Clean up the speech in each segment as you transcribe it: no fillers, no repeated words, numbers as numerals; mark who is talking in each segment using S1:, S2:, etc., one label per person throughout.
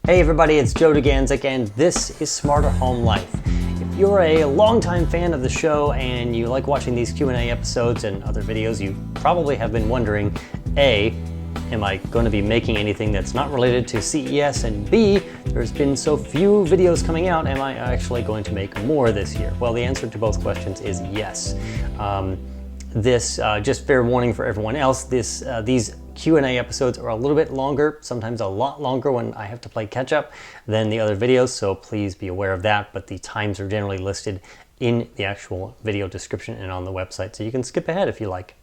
S1: Hey everybody, it's Joe Duganzik and this is Smarter Home Life. If you're a longtime fan of the show and you like watching these Q&A episodes and other videos, you probably have been wondering, A, am I going to be making anything that's not related to CES? And B, there's been so few videos coming out, am I actually going to make more this year? Well, the answer to both questions is yes. Just fair warning for everyone else, these Q&A episodes are a little bit longer, sometimes a lot longer when I have to play catch up than the other videos, so please be aware of that, but the times are generally listed in the actual video description and on the website, so you can skip ahead if you like.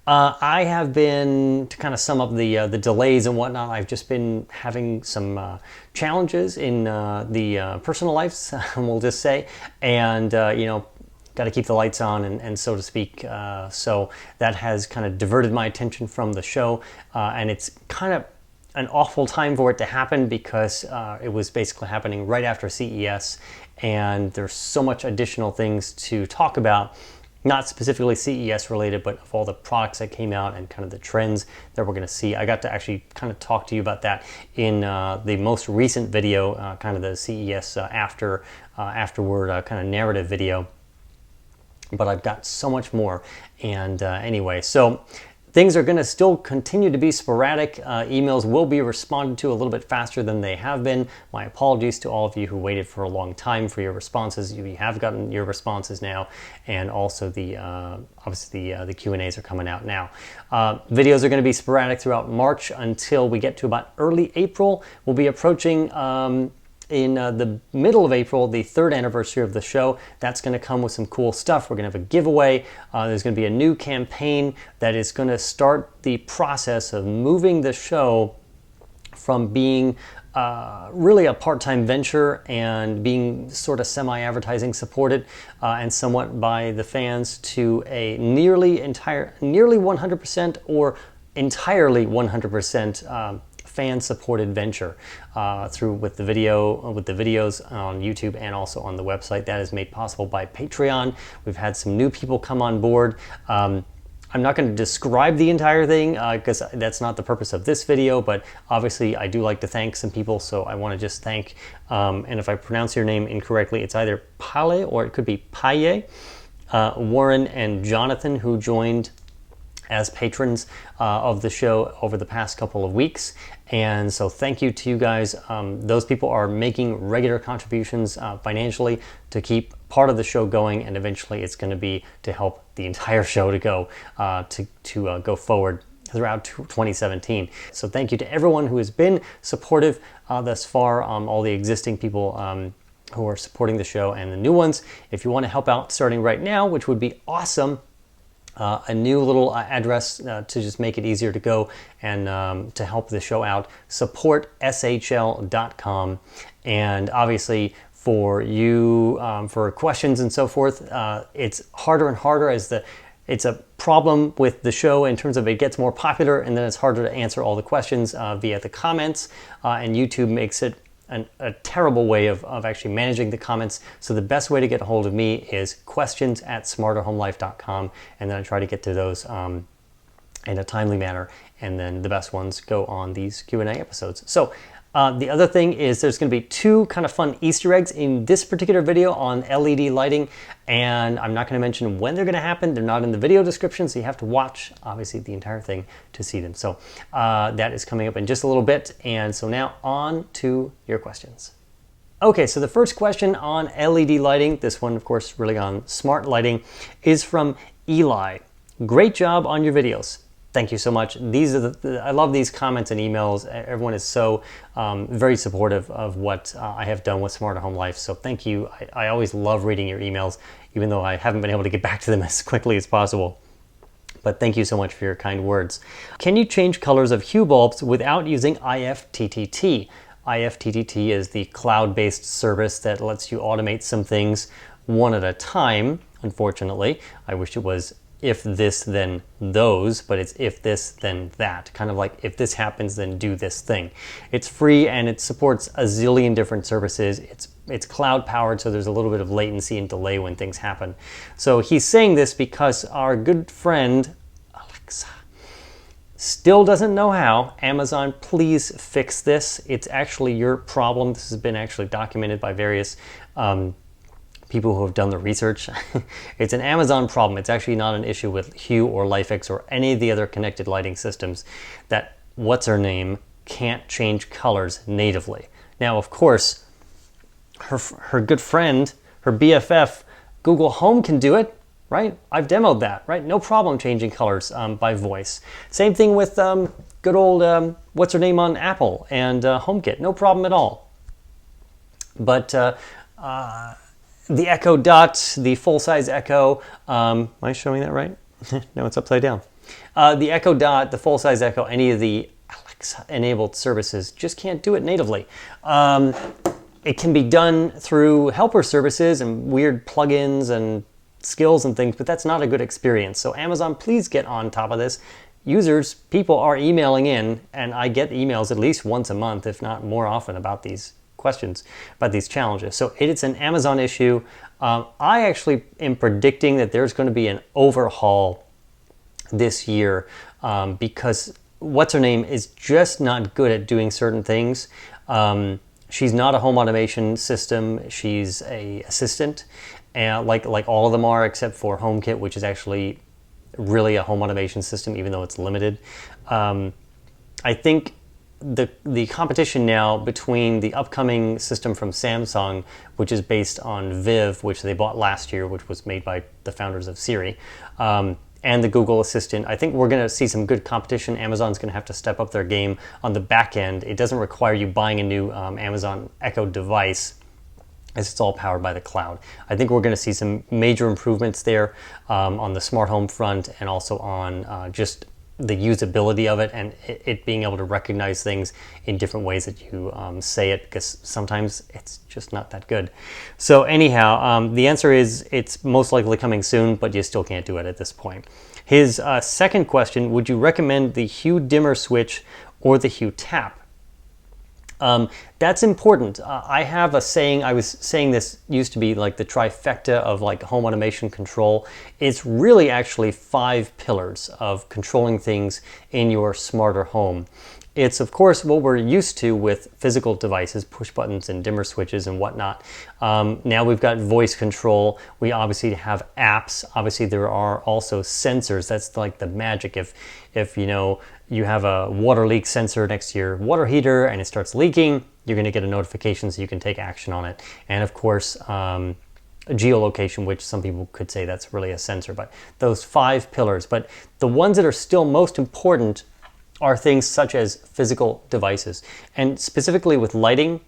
S1: I have been, to kind of sum up the delays and whatnot, I've just been having some challenges in the personal lives, we'll just say, and got to keep the lights on and so to speak. So that has kind of diverted my attention from the show, and it's kind of an awful time for it to happen because it was basically happening right after CES, and there's so much additional things to talk about, not specifically CES related, but of all the products that came out and kind of the trends that we're going to see. I got to actually kind of talk to you about that in the most recent video, kind of the CES afterward kind of narrative video. But I've got so much more, and anyway, so things are going to still continue to be sporadic. Emails will be responded to a little bit faster than they have been. My apologies to all of you who waited for a long time for your responses. You have gotten your responses now, and also obviously the Q&As are coming out now. Videos are going to be sporadic throughout March until we get to about early April. We'll be approaching in the middle of April, the 3rd anniversary of the show. That's going to come with some cool stuff. We're going to have a giveaway. There's going to be a new campaign that is going to start the process of moving the show from being really a part-time venture and being sort of semi-advertising supported and somewhat by the fans to a nearly 100% or entirely 100% fan-supported venture with the videos on YouTube and also on the website. That is made possible by Patreon. We've had some new people come on board. I'm not going to describe the entire thing because that's not the purpose of this video, but obviously I do like to thank some people, so I want to just thank, and if I pronounce your name incorrectly, it's either Pale or it could be Paye, Warren and Jonathan, who joined as patrons of the show over the past couple of weeks. And so thank you to you guys. Those people are making regular contributions financially to keep part of the show going, and eventually it's going to be to help the entire show to go go forward throughout 2017. So thank you to everyone who has been supportive thus far, all the existing people who are supporting the show and the new ones. If you want to help out starting right now, which would be awesome, a new little address to just make it easier to go and to help the show out, supportshl.com. And obviously for you, for questions and so forth, it's harder and harder as it's a problem with the show in terms of it gets more popular, and then it's harder to answer all the questions via the comments, and YouTube makes it a terrible way of actually managing the comments. So the best way to get a hold of me is questions@smarterhomelife.com, and then I try to get to those in a timely manner, and then the best ones go on these Q&A episodes. So the other thing is there's going to be 2 kind of fun Easter eggs in this particular video on LED lighting, and I'm not going to mention when they're going to happen. They're not in the video description, so you have to watch, obviously, the entire thing to see them. So that is coming up in just a little bit, and so now on to your questions. Okay, so the first question on LED lighting, this one, of course, really on smart lighting, is from Eli. Great job on your videos. Thank you so much. I love these comments and emails. Everyone is so very supportive of what I have done with Smarter Home Life. So thank you. I always love reading your emails, even though I haven't been able to get back to them as quickly as possible. But thank you so much for your kind words. Can you change colors of Hue bulbs without using IFTTT? IFTTT is the cloud-based service that lets you automate some things one at a time, unfortunately. I wish it was if this then those, but it's if this then that, kind of like if this happens then do this thing. It's free and it supports a zillion different services. It's cloud powered, so there's a little bit of latency and delay when things happen. So he's saying this because our good friend Alexa Still doesn't know how. Amazon, please fix this. It's actually your problem. This has been actually documented by various people who have done the research. It's an Amazon problem. It's actually not an issue with Hue or LifeX or any of the other connected lighting systems that what's-her-name can't change colors natively. Now, of course, her good friend, her BFF, Google Home can do it, right? I've demoed that, right? No problem changing colors by voice. Same thing with good old, what's-her-name on Apple and HomeKit. No problem at all. But the Echo Dot, the full-size Echo, am I showing that right? No, it's upside down. The Echo Dot, the full-size Echo, any of the Alexa-enabled services just can't do it natively. It can be done through helper services and weird plugins and skills and things, but that's not a good experience. So Amazon, please get on top of this. Users, people are emailing in, and I get emails at least once a month, if not more often, about these questions, about these challenges. So it's an Amazon issue. I actually am predicting that there's going to be an overhaul this year because what's-her-name is just not good at doing certain things. She's not a home automation system. She's an assistant, and like all of them are, except for HomeKit, which is actually really a home automation system, even though it's limited. I think the competition now between the upcoming system from Samsung, which is based on Viv, which they bought last year, which was made by the founders of Siri, and the Google Assistant, I think we're going to see some good competition. Amazon's going to have to step up their game on the back end. It doesn't require you buying a new Amazon Echo device, as it's all powered by the cloud. I think we're going to see some major improvements there on the smart home front, and also on just the usability of it, and it being able to recognize things in different ways that you say it, because sometimes it's just not that good. So anyhow, the answer is it's most likely coming soon, but you still can't do it at this point. His second question, would you recommend the Hue dimmer switch or the Hue tap? That's important. I have a saying, I was saying this used to be like the trifecta of like home automation control. It's really actually 5 pillars of controlling things in your smarter home. It's of course what we're used to with physical devices, push buttons and dimmer switches and whatnot. Now we've got voice control. We obviously have apps. Obviously there are also sensors. That's like the magic. If you know, you have a water leak sensor next to your water heater and it starts leaking, you're going to get a notification so you can take action on it. And of course, geolocation, which some people could say that's really a sensor, but those 5 pillars. But the ones that are still most important are things such as physical devices. And specifically with lighting,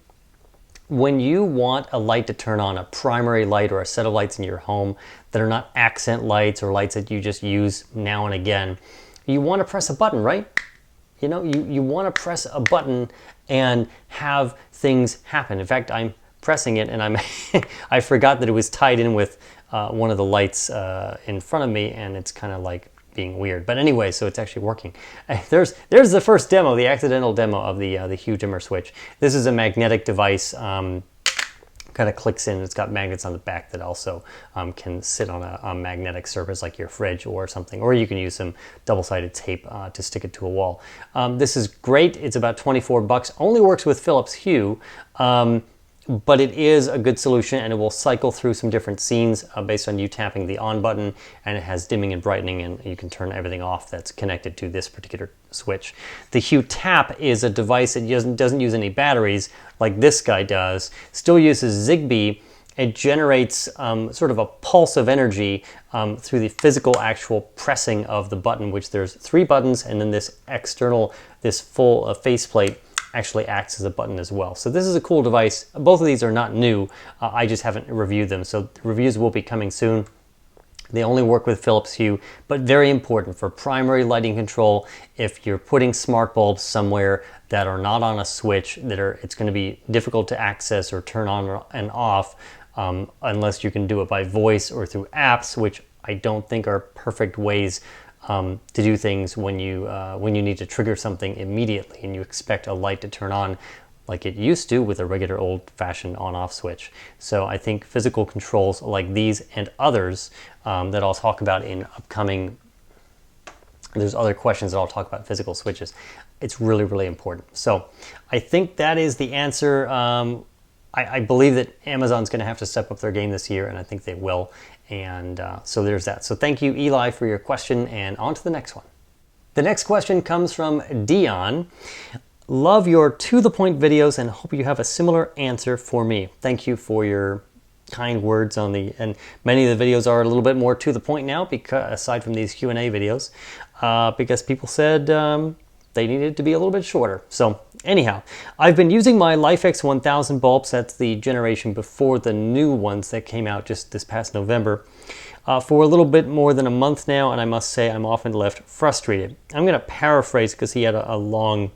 S1: when you want a light to turn on, a primary light or a set of lights in your home that are not accent lights or lights that you just use now and again, you want to press a button, right? You know, you want to press a button and have things happen. In fact, I'm pressing it and I forgot that it was tied in with one of the lights in front of me, and it's kind of like being weird. But anyway, so it's actually working. There's the first demo, the accidental demo of the Hue dimmer switch. This is a magnetic device. Kind of clicks in. It's got magnets on the back that also can sit on a magnetic surface like your fridge or something, or you can use some double-sided tape to stick it to a wall. This is great. It's about 24 bucks. Only works with Philips Hue, but it is a good solution, and it will cycle through some different scenes based on you tapping the on button, and it has dimming and brightening, and you can turn everything off that's connected to this particular switch. The Hue Tap is a device that doesn't use any batteries like this guy does, still uses Zigbee. It generates sort of a pulse of energy through the physical actual pressing of the button, which there's 3 buttons, and then this external, this full faceplate actually acts as a button as well. So this is a cool device. Both of these are not new. I just haven't reviewed them. So reviews will be coming soon. They only work with Philips Hue, but very important for primary lighting control. If you're putting smart bulbs somewhere that are not on a switch, it's going to be difficult to access or turn on and off unless you can do it by voice or through apps, which I don't think are perfect ways to do things when you need to trigger something immediately and you expect a light to turn on like it used to with a regular old-fashioned on-off switch. So I think physical controls like these and others that I'll talk about in upcoming There's other questions that I'll talk about physical switches. It's really, really important. So I think that is the answer. I believe that Amazon's going to have to step up their game this year, and I think they will. And so there's that. So thank you, Eli, for your question, and on to the next one. The next question comes from Dion. Love your to-the-point videos and hope you have a similar answer for me. Thank you for your kind words on the, and many of the videos are a little bit more to the point now, because aside from these Q&A videos, because people said they needed to be a little bit shorter. So anyhow, I've been using my LIFX 1000 bulbs, that's the generation before the new ones that came out just this past November, for a little bit more than a month now, and I must say I'm often left frustrated. I'm going to paraphrase because he had a long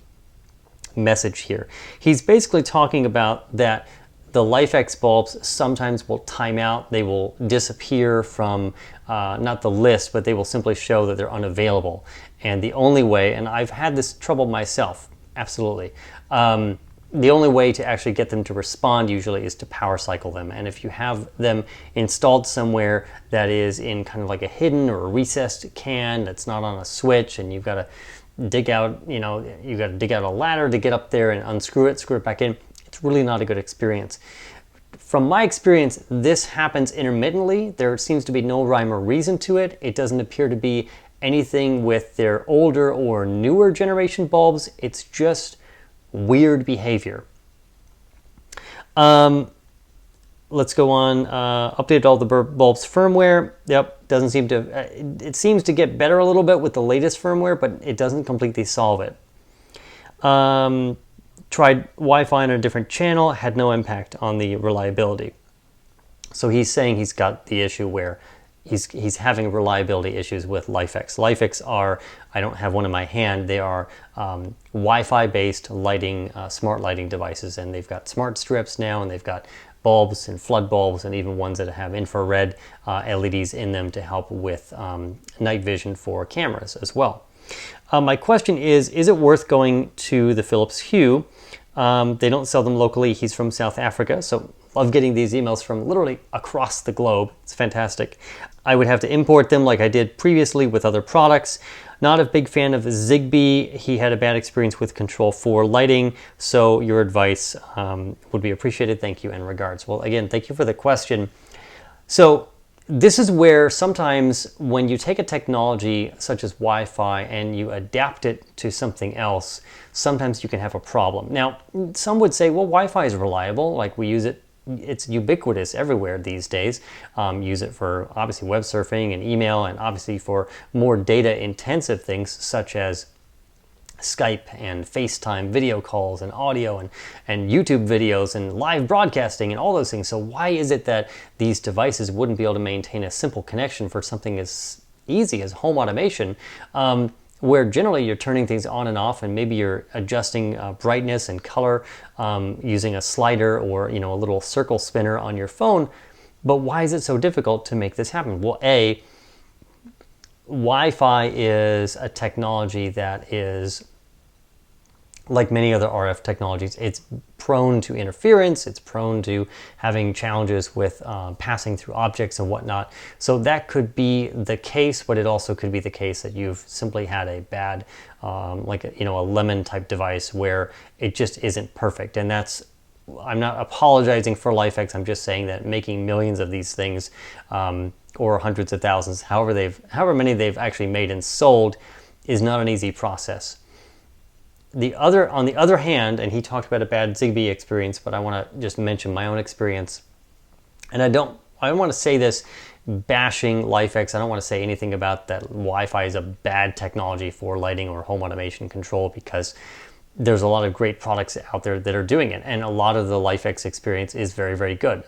S1: message here. He's basically talking about that the LIFX bulbs sometimes will time out. They will disappear from not the list, but they will simply show that they're unavailable. And the only way, and I've had this trouble myself, absolutely, the only way to actually get them to respond usually is to power cycle them. And if you have them installed somewhere that is in kind of like a hidden or a recessed can that's not on a switch, and you've got to dig out, you've got to dig out a ladder to get up there and unscrew it, screw it back in, it's really not a good experience. From my experience, this happens intermittently. There seems to be no rhyme or reason to it. It doesn't appear to be anything with their older or newer generation bulbs. It's just weird behavior. Let's go on. Updated all the bulbs firmware. Yep, doesn't seem to. It seems to get better a little bit with the latest firmware, but it doesn't completely solve it. Tried Wi-Fi on a different channel, had no impact on the reliability. So he's saying he's got the issue where he's having reliability issues with LIFX. LIFX are, I don't have one in my hand, they are Wi-Fi based lighting, smart lighting devices, and they've got smart strips now, and they've got bulbs and flood bulbs, and even ones that have infrared LEDs in them to help with night vision for cameras as well. My question is it worth going to the Philips Hue? They don't sell them locally. He's from South Africa, so love getting these emails from literally across the globe. It's fantastic. I would have to import them like I did previously with other products. Not a big fan of Zigbee. He had a bad experience with Control 4 lighting, so your advice would be appreciated. Thank you and regards. Well, again, thank you for the question. So this is where sometimes when you take a technology such as Wi-Fi and you adapt it to something else, sometimes you can have a problem. Now, some would say, well, Wi-Fi is reliable, like we use it, it's ubiquitous everywhere these days. Use it for obviously web surfing and email, and obviously for more data intensive things such as Skype and FaceTime video calls and audio and YouTube videos and live broadcasting and all those things. So why is it that these devices wouldn't be able to maintain a simple connection for something as easy as home automation, where generally you're turning things on and off, and maybe you're adjusting brightness and color using a slider or a little circle spinner on your phone? But why is it so difficult to make this happen? Well, Wi-Fi is a technology that is, like many other RF technologies, it's prone to interference, it's prone to having challenges with passing through objects and whatnot. So that could be the case, but it also could be the case that you've simply had a bad, like a lemon type device where it just isn't perfect. And that's, I'm not apologizing for LIFX, I'm just saying that making millions of these things, or hundreds of thousands, however many they've actually made and sold, is not an easy process. On the other hand, and he talked about a bad Zigbee experience, but I want to just mention my own experience. And I don't want to say this bashing LIFX. I don't want to say anything about that Wi-Fi is a bad technology for lighting or home automation control, because there's a lot of great products out there that are doing it. And a lot of the LIFX experience is very, very good.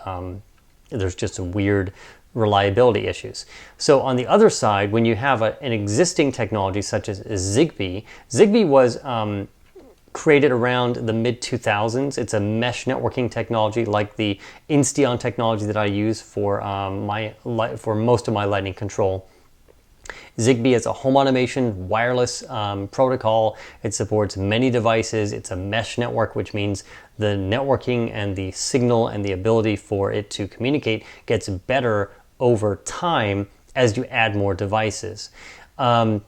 S1: There's just a weird reliability issues. So on the other side, when you have an existing technology such as Zigbee, Zigbee was created around the mid-2000s. It's a mesh networking technology like the Insteon technology that I use for most of my lighting control. Zigbee is a home automation wireless protocol. It supports many devices. It's a mesh network, which means the networking and the signal and the ability for it to communicate gets better over time as you add more devices. And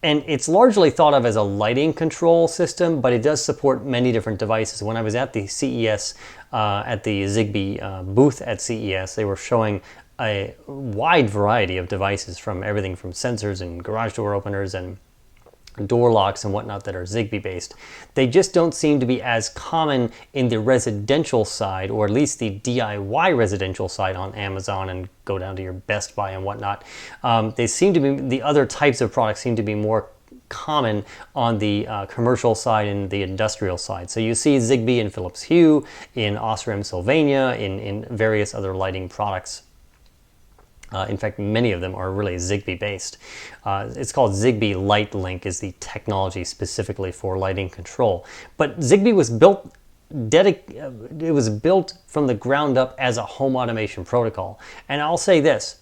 S1: And it's largely thought of as a lighting control system, but it does support many different devices. When I was at the CES, at the Zigbee booth at CES, they were showing a wide variety of devices, from everything from sensors and garage door openers and door locks and whatnot that are Zigbee based. They just don't seem to be as common in the residential side, or at least the DIY residential side on Amazon and go down to your Best Buy and whatnot. They seem to be, the other types of products seem to be more common on the commercial side and the industrial side. So you see Zigbee in Philips Hue, in Osram Sylvania, in various other lighting products. In fact, many of them are really Zigbee based. It's called Zigbee LightLink, is the technology specifically for lighting control. But Zigbee was built from the ground up as a home automation protocol. And I'll say this,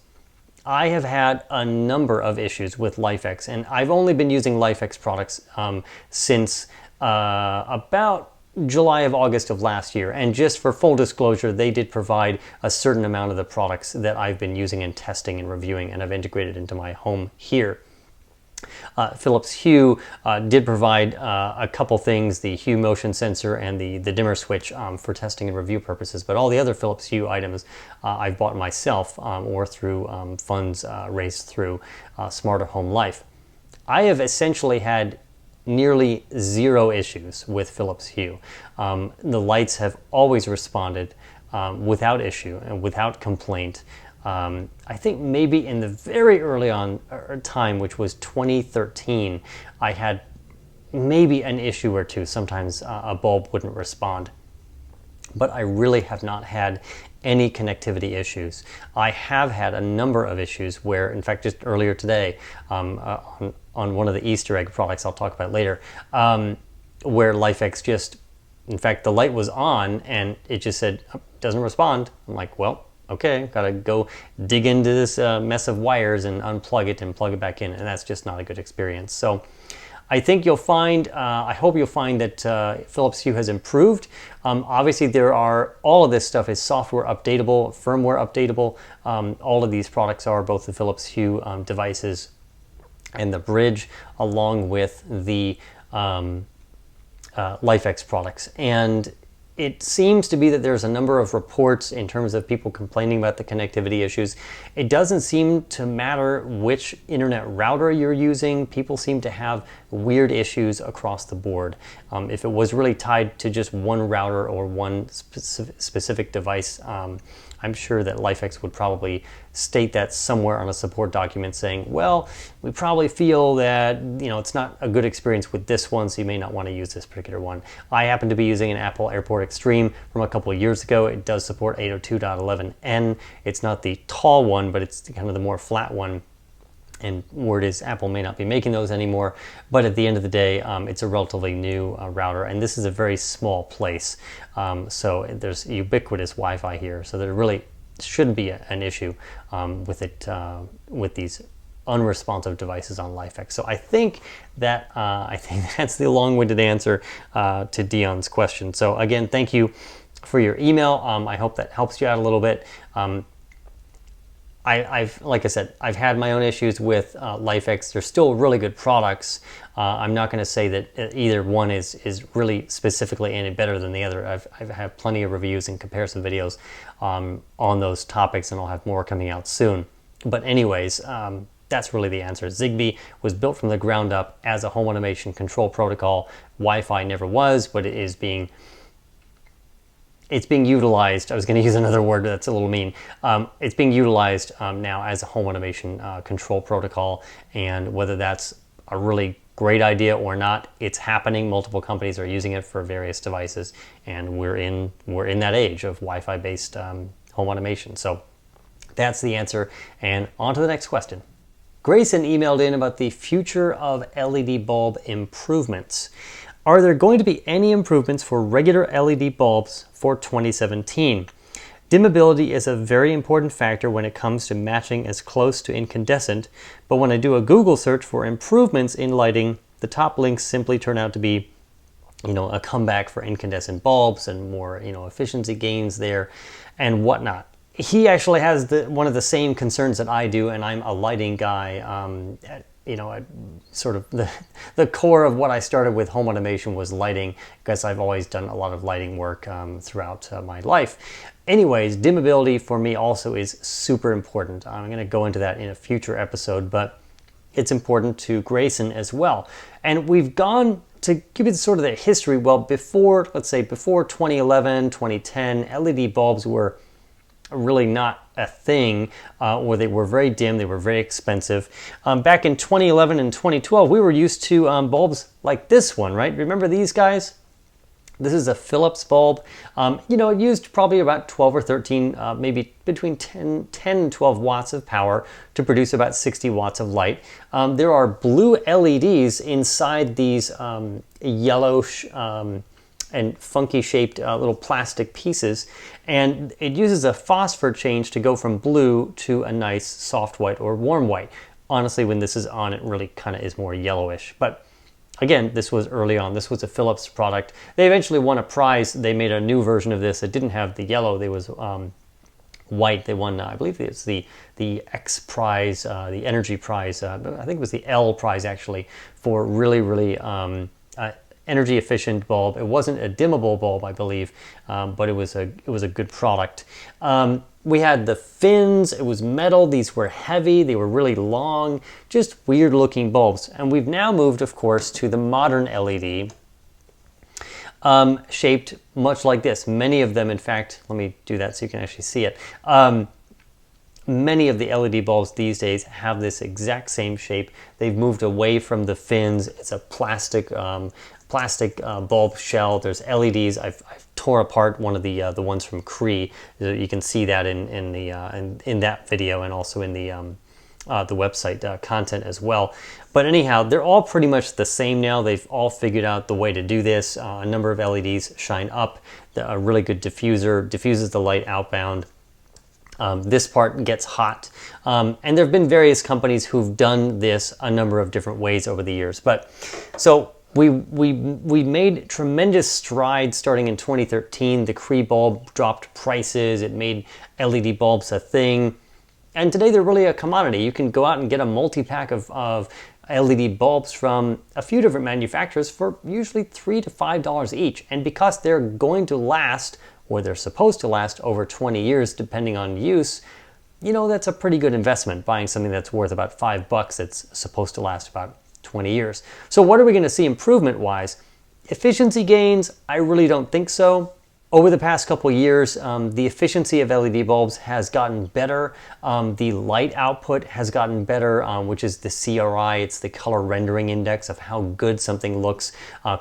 S1: I have had a number of issues with LifeX, and I've only been using LifeX products since about July of August of last year. And just for full disclosure, they did provide a certain amount of the products that I've been using and testing and reviewing, and I've integrated into my home here. Philips Hue did provide a couple things, the Hue motion sensor and the dimmer switch for testing and review purposes, but all the other Philips Hue items I've bought myself or through funds raised through Smarter Home Life. I have essentially had nearly zero issues with Philips Hue. The lights have always responded without issue and without complaint. I think maybe in the very early on time, which was 2013, I had maybe an issue or two. Sometimes a bulb wouldn't respond. But I really have not had any connectivity issues. I have had a number of issues where, in fact, just earlier today, on one of the Easter egg products I'll talk about later, where LifeX just, in fact, the light was on and it just said, oh, doesn't respond. I'm like, well, okay, gotta go dig into this mess of wires and unplug it and plug it back in, and that's just not a good experience. So I think you'll find, I hope you'll find that Philips Hue has improved. Obviously all of this stuff is software updatable, firmware updatable. All of these products are, both the Philips Hue devices and the Bridge, along with the LifeX products. And it seems to be that there's a number of reports in terms of people complaining about the connectivity issues. It doesn't seem to matter which internet router you're using. People seem to have weird issues across the board. If it was really tied to just one router or one specific device, I'm sure that LifeX would probably state that somewhere on a support document saying, well, we probably feel that, you know, it's not a good experience with this one, so you may not want to use this particular one. I happen to be using an Apple Airport Extreme from a couple of years ago. It does support 802.11n. It's not the tall one, but it's kind of the more flat one. And word is Apple may not be making those anymore, but at the end of the day, it's a relatively new router, and this is a very small place. So there's ubiquitous Wi-Fi here, so there really shouldn't be an issue with it, with these unresponsive devices on LifeX. So I think that's the long-winded answer to Dion's question. So again, thank you for your email. I hope that helps you out a little bit. Like I said, I've had my own issues with LifeX. They're still really good products. I'm not going to say that either one is really specifically any better than the other. I've had plenty of reviews and comparison videos on those topics, and I'll have more coming out soon. But anyways, that's really the answer. Zigbee was built from the ground up as a home automation control protocol. Wi-Fi never was, but it's being utilized. I was going to use another word, but that's a little mean. It's being utilized now as a home automation control protocol, and whether that's a really great idea or not, it's happening. Multiple companies are using it for various devices, and we're in that age of Wi-Fi based home automation. So that's the answer, and on to the next question. Grayson emailed in about the future of LED bulb improvements. Are there going to be any improvements for regular LED bulbs for 2017? Dimmability is a very important factor when it comes to matching as close to incandescent, but when I do a Google search for improvements in lighting, the top links simply turn out to be, a comeback for incandescent bulbs and more, efficiency gains there and whatnot. He actually has one of the same concerns that I do, and I'm a lighting guy. sort of the core of what I started with home automation was lighting, because I've always done a lot of lighting work throughout my life. Anyways, dimmability for me also is super important. I'm going to go into that in a future episode, but it's important to Grayson as well. And we've gone to give it sort of the history. Well, before 2011, 2010, LED bulbs were really not a thing, or they were very dim, they were very expensive. Back in 2011 and 2012, we were used to bulbs like this one, right? Remember these guys? This is a Philips bulb. It used probably about 12 or 13, maybe between 10 and 12 watts of power to produce about 60 watts of light. There are blue LEDs inside these yellow and funky shaped little plastic pieces, and it uses a phosphor change to go from blue to a nice soft white or warm white. Honestly, when this is on, it really kind of is more yellowish, but again, this was early on. This was a Philips product. They eventually won a prize. They made a new version of this. It didn't have the yellow. It was white. They won, I believe it's the X prize, the energy prize. I think it was the L prize actually, for really, really energy efficient bulb. It wasn't a dimmable bulb, I believe, but it was a good product. We had the fins. It was metal. These were heavy. They were really long, just weird looking bulbs. And we've now moved, of course, to the modern LED, shaped much like this. Many of them, in fact, let me do that so you can actually see it. Many of the LED bulbs these days have this exact same shape. They've moved away from the fins. It's a plastic bulb shell. There's LEDs. I've tore apart one of the ones from Cree. You can see that in that video, and also in the website content as well. But anyhow, they're all pretty much the same now. They've all figured out the way to do this. A number of LEDs shine up. A really good diffuser diffuses the light outbound. This part gets hot, and there have been various companies who've done this a number of different ways over the years. But so we made tremendous strides starting in 2013. The Cree bulb dropped prices. It made LED bulbs a thing, and today they're really a commodity. You can go out and get a multi-pack of LED bulbs from a few different manufacturers for usually $3 to $5 each, and because they're going to last, or they're supposed to last, over 20 years depending on use, that's a pretty good investment, buying something that's worth about $5 that's supposed to last about 20 years. So what are we going to see improvement wise? Efficiency gains, I really don't think so. Over the past couple years, the efficiency of LED bulbs has gotten better. The light output has gotten better, which is the CRI. It's the color rendering index of how good something looks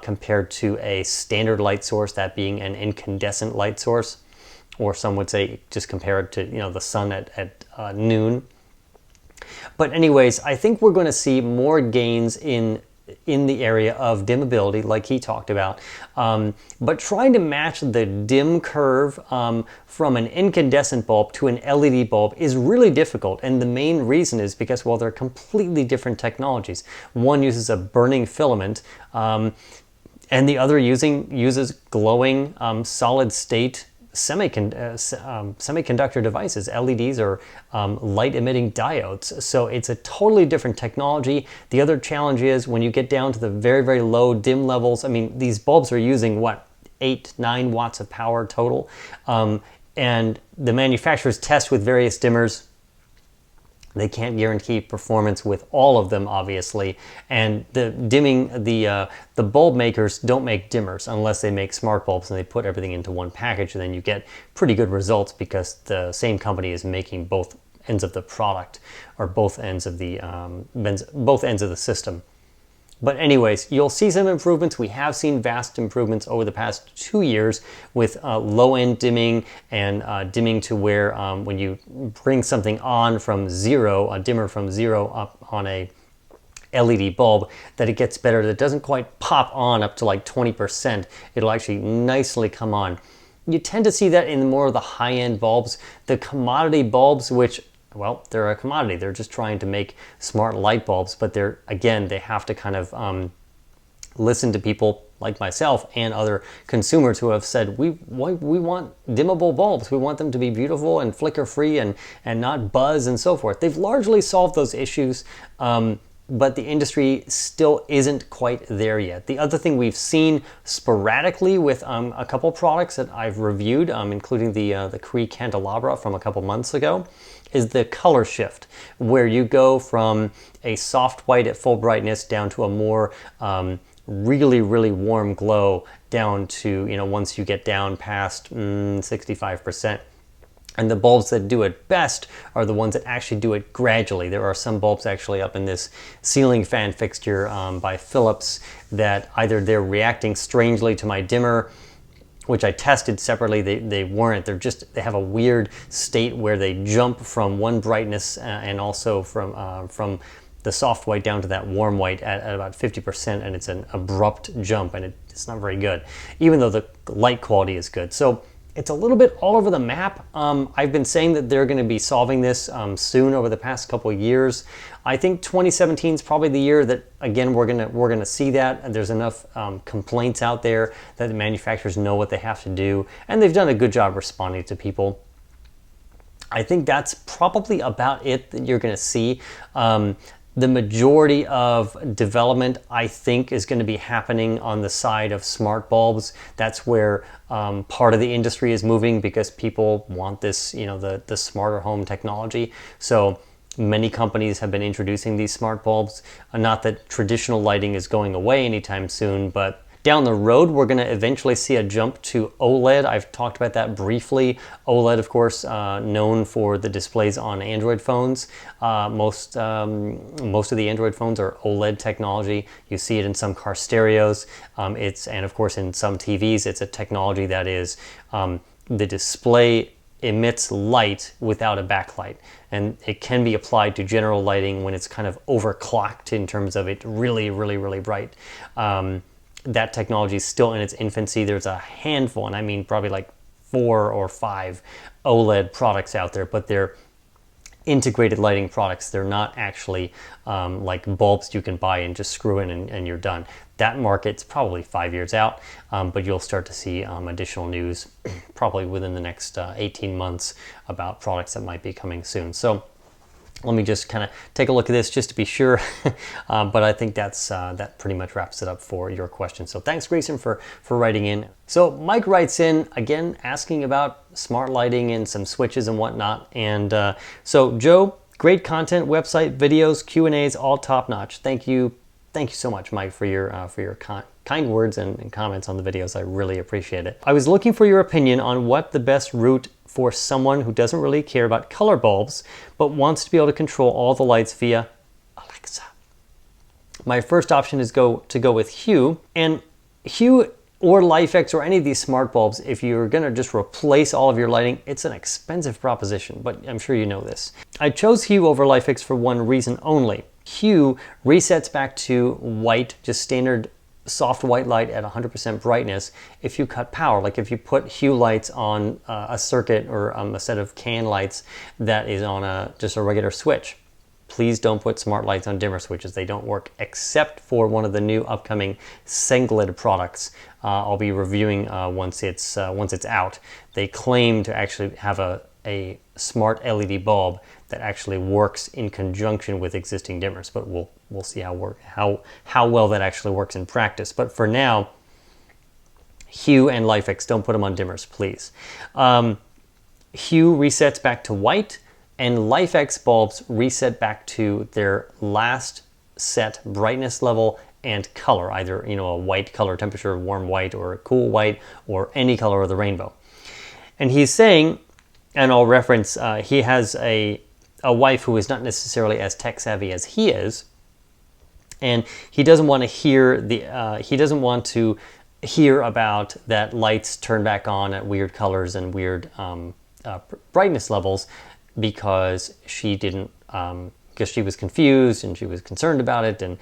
S1: compared to a standard light source, that being an incandescent light source. Or some would say just compare it to the sun at noon. But anyways, I think we're going to see more gains in the area of dimmability, like he talked about, but trying to match the dim curve from an incandescent bulb to an LED bulb is really difficult, and the main reason is because, well, they're completely different technologies. One uses a burning filament, and the other uses glowing solid state semiconductor devices. LEDs are light emitting diodes, so it's a totally different technology. The other challenge is when you get down to the very, very low dim levels. I mean, these bulbs are using what, 8-9 watts of power total, and the manufacturers test with various dimmers. They can't guarantee performance with all of them, obviously, and the bulb makers don't make dimmers unless they make smart bulbs and they put everything into one package, and then you get pretty good results because the same company is making both ends of the product, or both ends of the system. But anyways, you'll see some improvements. We have seen vast improvements over the past 2 years with low-end dimming and dimming to where when you bring something on from zero, a dimmer from zero up on a LED bulb, that it gets better. That it doesn't quite pop on up to like 20%. It'll actually nicely come on. You tend to see that in more of the high-end bulbs. The commodity bulbs, which, well, they're a commodity. They're just trying to make smart light bulbs, but they have to kind of listen to people like myself and other consumers who have said, we want dimmable bulbs. We want them to be beautiful and flicker free and not buzz and so forth. They've largely solved those issues. but the industry still isn't quite there yet. The other thing we've seen sporadically with a couple products that I've reviewed, including the Cree candelabra from a couple months ago, is the color shift, where you go from a soft white at full brightness down to a more really, really warm glow down to, once you get down past 65%. And the bulbs that do it best are the ones that actually do it gradually. There are some bulbs actually up in this ceiling fan fixture by Philips that either they're reacting strangely to my dimmer, which I tested separately. They weren't. They have a weird state where they jump from one brightness and also from the soft white down to that warm white at about 50%, and it's an abrupt jump, and it's not very good, even though the light quality is good. So it's a little bit all over the map. I've been saying that they're going to be solving this soon over the past couple of years. I think 2017 is probably the year that, again, we're gonna see that. And there's enough complaints out there that the manufacturers know what they have to do, and they've done a good job responding to people. I think that's probably about it that you're going to see. The majority of development, I think, is going to be happening on the side of smart bulbs. That's where part of the industry is moving, because people want this, the smarter home technology. So many companies have been introducing these smart bulbs. Not that traditional lighting is going away anytime soon, but down the road, we're going to eventually see a jump to OLED. I've talked about that briefly. OLED, of course, known for the displays on Android phones. Most of the Android phones are OLED technology. You see it in some car stereos. And of course in some TVs, it's a technology that is the display emits light without a backlight, and it can be applied to general lighting when it's kind of overclocked in terms of it really, really, really bright. That technology is still in its infancy. There's a handful, and I mean probably like 4 or 5 OLED products out there, but they're integrated lighting products. They're not actually like bulbs you can buy and just screw in and you're done. That market's probably 5 years out, but you'll start to see additional news probably within the next 18 months about products that might be coming soon. So let me just kind of take a look at this just to be sure, but I think that pretty much wraps it up for your question. So thanks, Grayson, for writing in. So Mike writes in, again, asking about smart lighting and some switches and whatnot. And so Joe, great content, website, videos, Q&As, all top-notch. Thank you so much, Mike, for your kind words and comments on the videos. I really appreciate it. I was looking for your opinion on what the best route for someone who doesn't really care about color bulbs, but wants to be able to control all the lights via Alexa. My first option is to go with Hue. And Hue or LIFX or any of these smart bulbs, if you're gonna just replace all of your lighting, it's an expensive proposition, but I'm sure you know this. I chose Hue over LIFX for one reason only. Hue resets back to white, just standard soft white light at 100% brightness if you cut power. Like if you put Hue lights on a circuit or a set of can lights that is on just a regular switch. Please don't put smart lights on dimmer switches. They don't work, except for one of the new upcoming Sengled products. I'll be reviewing once it's out. They claim to actually have a smart LED bulb that actually works in conjunction with existing dimmers, but we'll see how well that actually works in practice. But for now, Hue and LIFX, don't put them on dimmers, please. Hue resets back to white, and LIFX bulbs reset back to their last set brightness level and color, either a white color temperature, warm white, or a cool white, or any color of the rainbow. And he's saying, and I'll reference, he has a wife who is not necessarily as tech savvy as he is, and he doesn't want to hear about that lights turn back on at weird colors and weird brightness levels, because she didn't, because she was confused and she was concerned about it, and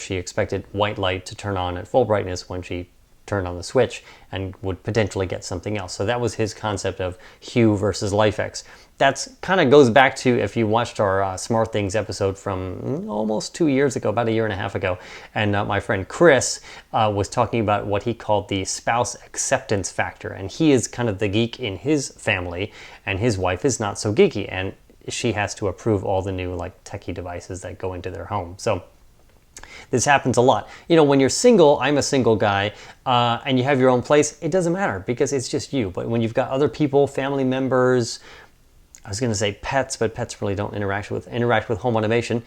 S1: she expected white light to turn on at full brightness when she turned on the switch and would potentially get something else. So that was his concept of Hue versus LIFX. That's kind of goes back to, if you watched our Smart Things episode from almost 2 years ago, about a year and a half ago, and my friend Chris was talking about what he called the spouse acceptance factor. And he is kind of the geek in his family, and his wife is not so geeky, and she has to approve all the new techie devices that go into their home. So This happens a lot. You know, when you're single, I'm a single guy, and you have your own place, it doesn't matter because it's just you. But when you've got other people, family members, I was going to say pets, but pets really don't interact with home automation.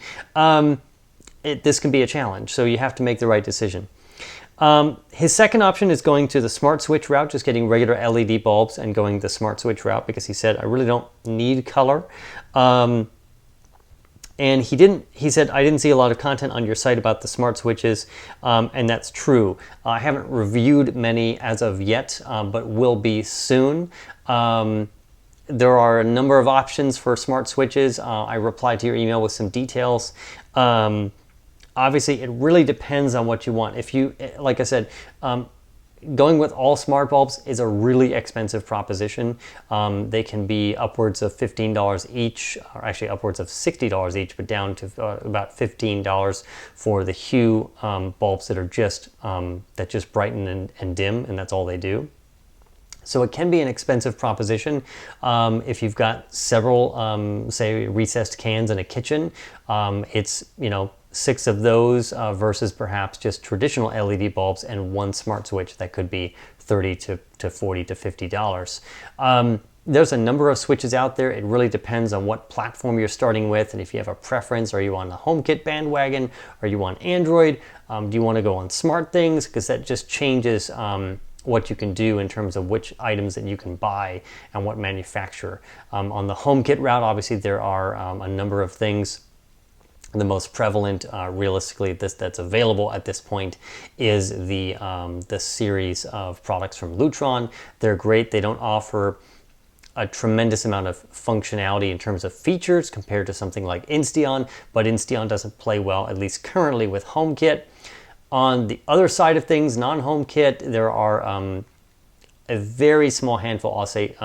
S1: This can be a challenge, so you have to make the right decision. His second option is going to the smart switch route, just getting regular LED bulbs and going the smart switch route because he said, I really don't need color. And he said, I didn't see a lot of content on your site about the smart switches, and that's true. I haven't reviewed many as of yet, but will be soon. There are a number of options for smart switches. I replied to your email with some details. Obviously, it really depends on what you want. If you, like I said, going with all smart bulbs is a really expensive proposition. They can be upwards of $15 each, or actually upwards of $60 each, but down to about $15 for the Hue bulbs that are just that just brighten and dim, and that's all they do. So it can be an expensive proposition. If you've got several, say, recessed cans in a kitchen, it's, 6 of those versus perhaps just traditional LED bulbs and one smart switch that could be $30 to $40 to $50. There's a number of switches out there. It really depends on what platform you're starting with, and if you have a preference. Are you on the HomeKit bandwagon? Are you on Android? Do you want to go on SmartThings? Because that just changes what you can do in terms of which items that you can buy and what manufacturer. On the HomeKit route, obviously there are a number of things. The most prevalent, realistically, that's available at this point is the series of products from Lutron. They're great. They don't offer a tremendous amount of functionality in terms of features compared to something like Insteon, but Insteon doesn't play well, at least currently, with HomeKit. On the other side of things, non-HomeKit, there are a very small handful, I'll say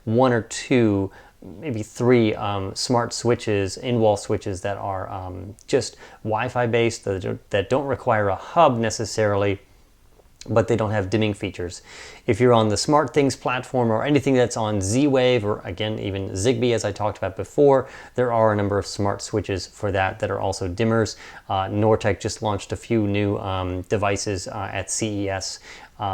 S1: 1 or 2, maybe 3 smart switches, in-wall switches that are just Wi-Fi based, that don't require a hub necessarily, but they don't have dimming features. If you're on the SmartThings platform or anything that's on Z-Wave, or again, even Zigbee, as I talked about before, there are a number of smart switches for that are also dimmers. Nortek just launched a few new devices at CES.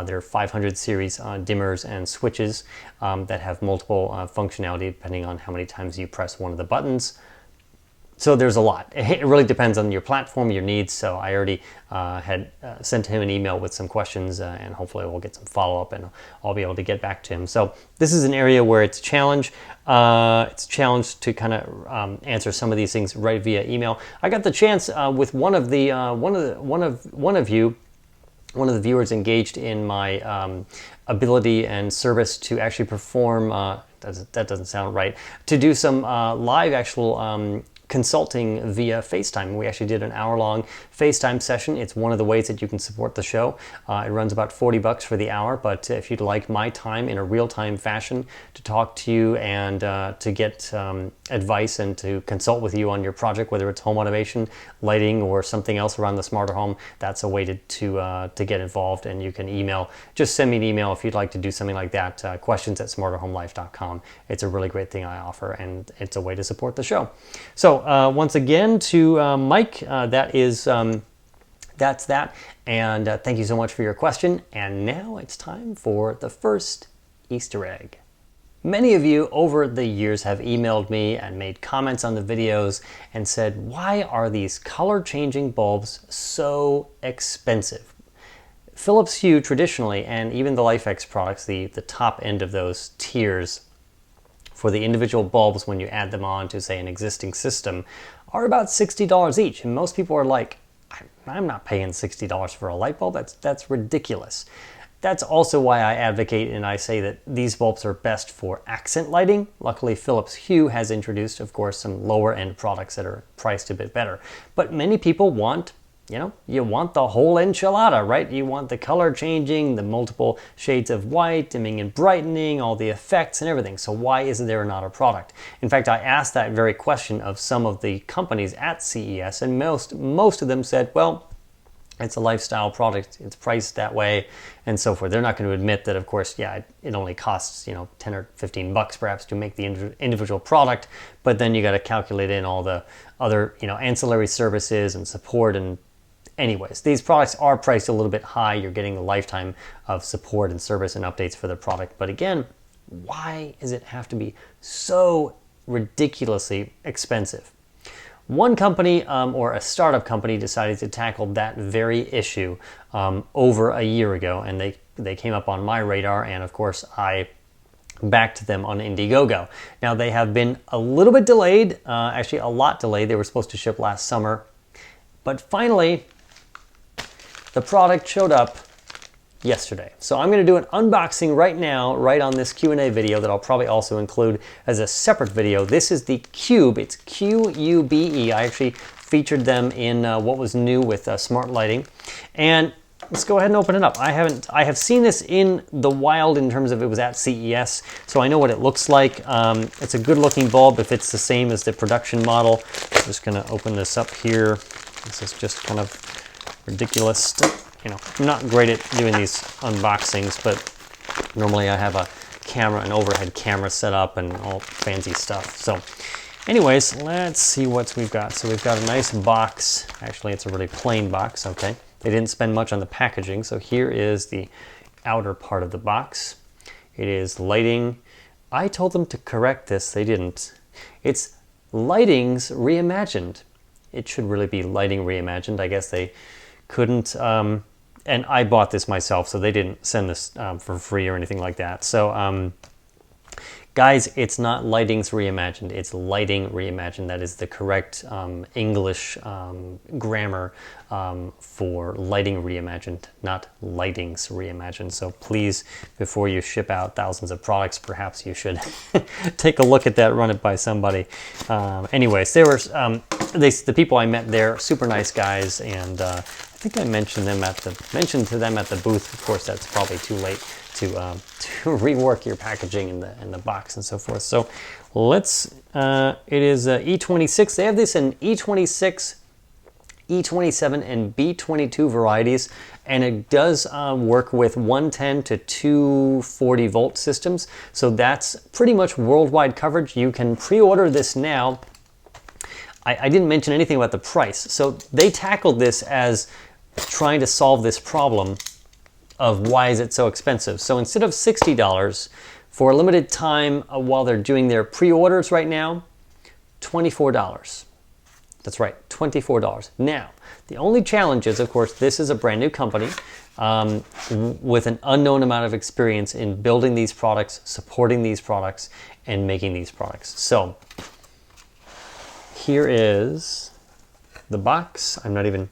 S1: They're 500 series dimmers and switches that have multiple functionality depending on how many times you press one of the buttons. So there's a lot. It really depends on your platform, your needs. So I already had sent him an email with some questions, and hopefully we'll get some follow-up and I'll be able to get back to him. So this is an area where it's a challenge. It's a challenge to kind of answer some of these things right via email. I got the chance with one of the viewers engaged in my ability and service to actually perform. That doesn't sound right. To do some live actual consulting via FaceTime. We actually did an hour-long FaceTime session. It's one of the ways that you can support the show. It runs about $40 for the hour, but if you'd like my time in a real-time fashion to talk to you and to get advice and to consult with you on your project, whether it's home automation, lighting, or something else around the smarter home, that's a way to get involved. And you can just send me an email if you'd like to do something like that, questions@smarterhomelife.com. It's a really great thing I offer, and it's a way to support the show. So once again to Mike, that's that. And thank you so much for your question. And now it's time for the first Easter egg. Many of you over the years have emailed me and made comments on the videos and said, why are these color changing bulbs so expensive? Philips Hue traditionally, and even the LifeX products, the top end of those tiers for the individual bulbs when you add them on to, say, an existing system, are about $60 each. And most people are like, I'm not paying $60 for a light bulb. That's ridiculous. That's also why I advocate and I say that these bulbs are best for accent lighting. Luckily, Philips Hue has introduced, of course, some lower end products that are priced a bit better. But many people want, you want the whole enchilada, right? You want the color changing, the multiple shades of white, dimming and brightening, all the effects and everything. So why isn't there not a product? In fact, I asked that very question of some of the companies at CES, and most of them said, well, it's a lifestyle product, it's priced that way, and so forth. They're not going to admit that, of course, it only costs, 10 or 15 bucks perhaps to make the individual product, but then you got to calculate in all the other, ancillary services and support and Anyways, these products are priced a little bit high. You're getting a lifetime of support and service and updates for the product. But again, why does it have to be so ridiculously expensive? One company or a startup company decided to tackle that very issue over a year ago, and they came up on my radar, and of course I backed them on Indiegogo. Now they have been a little bit delayed, actually a lot delayed. They were supposed to ship last summer, but finally the product showed up yesterday. So I'm going to do an unboxing right now, right on this Q&A video that I'll probably also include as a separate video. This is the Qube. It's Q-U-B-E. I actually featured them in what was new with smart lighting. And let's go ahead and open it up. I have seen this in the wild in terms of it was at CES, so I know what it looks like. It's a good looking bulb if it's the same as the production model. I'm just going to open this up here. This is just kind of ridiculous. You know, I'm not great at doing these unboxings, but normally I have a camera, an overhead camera set up and all fancy stuff. So anyways, let's see what we've got. So we've got a nice box. Actually, it's a really plain box, okay. They didn't spend much on the packaging. So here is the outer part of the box. It is lighting. I told them to correct this, they didn't. It's Lightings Reimagined. It should really be Lighting Reimagined. I guess they couldn't, and I bought this myself, so they didn't send this for free or anything like that. So guys, it's not Lightings Reimagined, it's Lighting Reimagined. That is the correct English grammar for Lighting Reimagined, not Lightings Reimagined. So please, before you ship out thousands of products, perhaps you should take a look at that, run it by somebody. Anyways, there were the people I met there, super nice guys, and I think I mentioned to them at the booth. Of course, that's probably too late to rework your packaging in the box and so forth. So let's. It is E26. They have this in E26, E27, and B22 varieties, and it does work with 110 to 240 volt systems. So that's pretty much worldwide coverage. You can pre-order this now. I didn't mention anything about the price. So they tackled this as trying to solve this problem of why is it so expensive. So instead of $60 for a limited time while they're doing their pre-orders right now, $24. That's right, $24. Now, the only challenge is, of course, this is a brand new company with an unknown amount of experience in building these products, supporting these products, and making these products. So here is the box. I'm not even...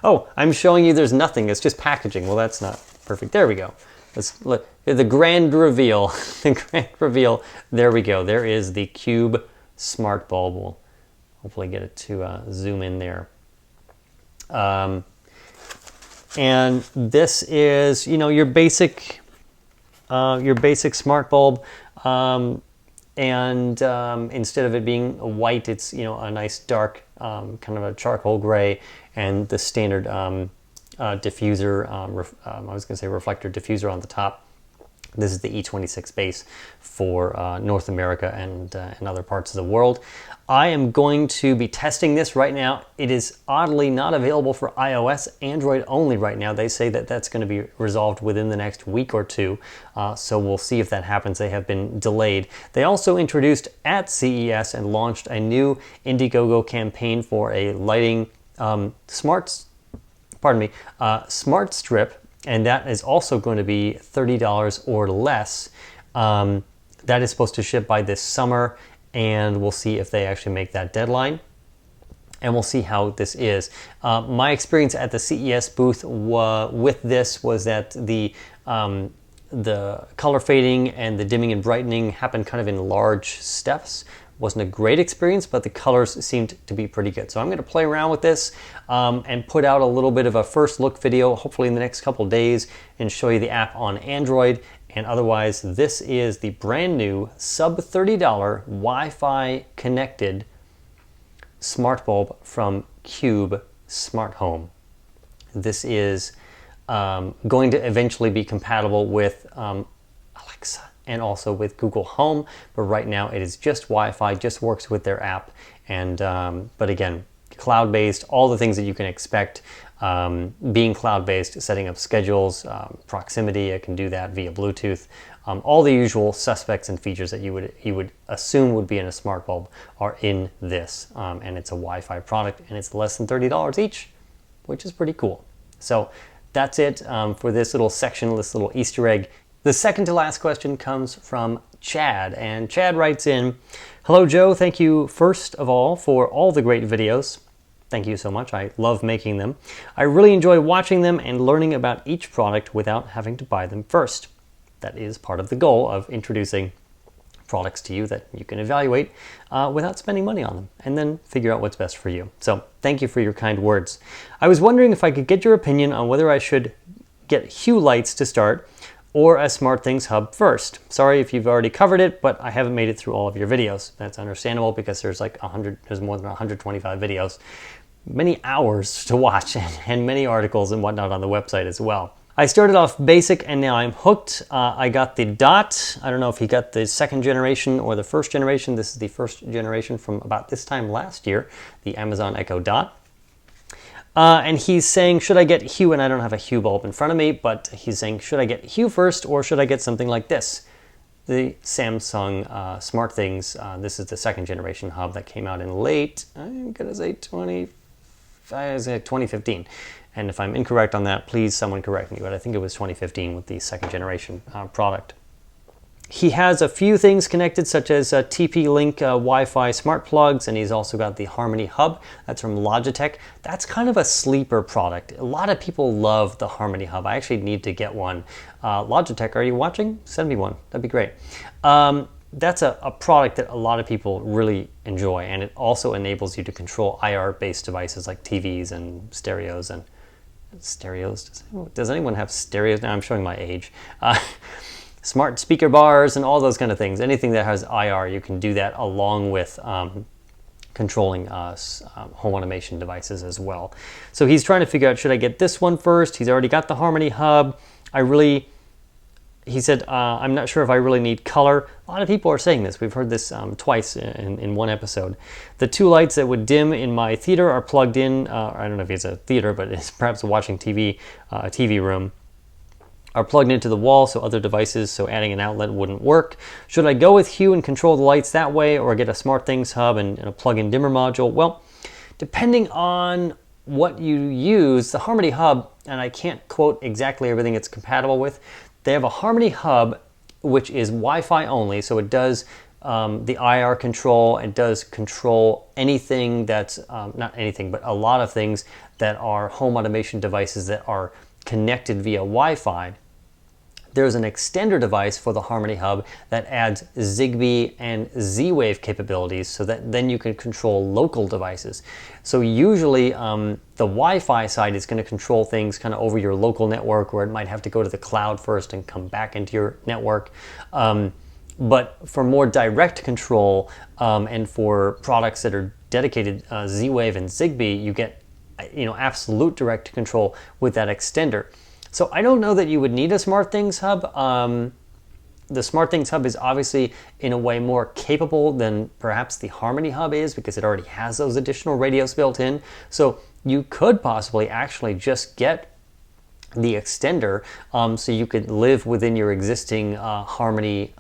S1: Oh, I'm showing you there's nothing. It's just packaging. Well, that's not perfect. There we go. Let's look. The grand reveal. The grand reveal. There we go. There is the Qube smart bulb. We'll hopefully get it to zoom in there. And this is, you know, your basic smart bulb. And instead of it being white, it's, you know, a nice dark kind of a charcoal gray, and the standard diffuser, I was going to say reflector diffuser on the top. This is the E26 base for North America and other parts of the world. I am going to be testing this right now. It is oddly not available for iOS, Android only right now. They say that that's going to be resolved within the next week or two, so we'll see if that happens. They have been delayed. They also introduced at CES and launched a new Indiegogo campaign for a lighting smart strip, and that is also going to be $30 or less. That is supposed to ship by this summer, and we'll see if they actually make that deadline, and we'll see how this is. My experience at the CES booth with this was that the color fading and the dimming and brightening happened kind of in large steps. Wasn't a great experience, but the colors seemed to be pretty good. So I'm going to play around with this and put out a little bit of a first look video, hopefully in the next couple of days, and show you the app on Android. And otherwise, this is the brand new sub $30 Wi-Fi connected smart bulb from Qube Smart Home. This is going to eventually be compatible with Alexa and also with Google Home, but right now it is just Wi-Fi, just works with their app, and but again, cloud-based, all the things that you can expect Being cloud-based, setting up schedules, proximity, it can do that via Bluetooth. All the usual suspects and features that you would assume would be in a smart bulb are in this, and it's a Wi-Fi product, and it's less than $30 each, which is pretty cool. So that's it for this little section, this little Easter egg. The second to last question comes from Chad, and Chad writes in, "Hello Joe, thank you first of all for all the great videos. Thank you so much. I love making them. I really enjoy watching them and learning about each product without having to buy them first. That is part of the goal of introducing products to you that you can evaluate without spending money on them and then figure out what's best for you. So thank you for your kind words. I was wondering if I could get your opinion on whether I should get Hue lights to start or a SmartThings hub first. Sorry if you've already covered it, but I haven't made it through all of your videos. That's understandable because there's more than 125 videos. Many hours to watch and many articles and whatnot on the website as well. I started off basic and now I'm hooked. I got the Dot. I don't know if he got the second generation or the first generation. This is the first generation from about this time last year, the Amazon Echo Dot. And he's saying, should I get Hue? And I don't have a Hue bulb in front of me, but he's saying, should I get Hue first or should I get something like this? The Samsung SmartThings. This is the second generation hub that came out in late, I'm gonna say 2015. And if I'm incorrect on that, please someone correct me, but I think it was 2015 with the second generation product. He has a few things connected, such as TP-Link Wi-Fi smart plugs, and he's also got the Harmony Hub. That's from Logitech. That's kind of a sleeper product. A lot of people love the Harmony Hub. I actually need to get one. Logitech, are you watching? Send me one. That'd be great. That's a product that a lot of people really enjoy, and it also enables you to control IR-based devices like TVs and stereos. Does anyone have stereos? Now I'm showing my age. Smart speaker bars and all those kind of things. Anything that has IR, you can do that along with controlling home automation devices as well. So he's trying to figure out, should I get this one first? He's already got the Harmony Hub. He said, I'm not sure if I really need color. A lot of people are saying this. We've heard this twice in one episode. The two lights that would dim in my theater are plugged in. I don't know if it's a theater, but it's perhaps watching TV, a TV room, are plugged into the wall, so other devices, so adding an outlet wouldn't work. Should I go with Hue and control the lights that way, or get a SmartThings hub and a plug-in dimmer module? Well, depending on what you use, the Harmony Hub, and I can't quote exactly everything it's compatible with, they have a Harmony Hub which is Wi-Fi only, so it does the IR control. It does control anything that's, not anything, but a lot of things that are home automation devices that are connected via Wi-Fi. There's an extender device for the Harmony Hub that adds Zigbee and Z-Wave capabilities so that then you can control local devices. So usually the Wi-Fi side is going to control things kind of over your local network, where it might have to go to the cloud first and come back into your network. But for more direct control and for products that are dedicated Z-Wave and Zigbee, you get absolute direct control with that extender. So I don't know that you would need a SmartThings hub. The SmartThings hub is obviously in a way more capable than perhaps the Harmony Hub is, because it already has those additional radios built in. So you could possibly actually just get the extender so you could live within your existing Harmony,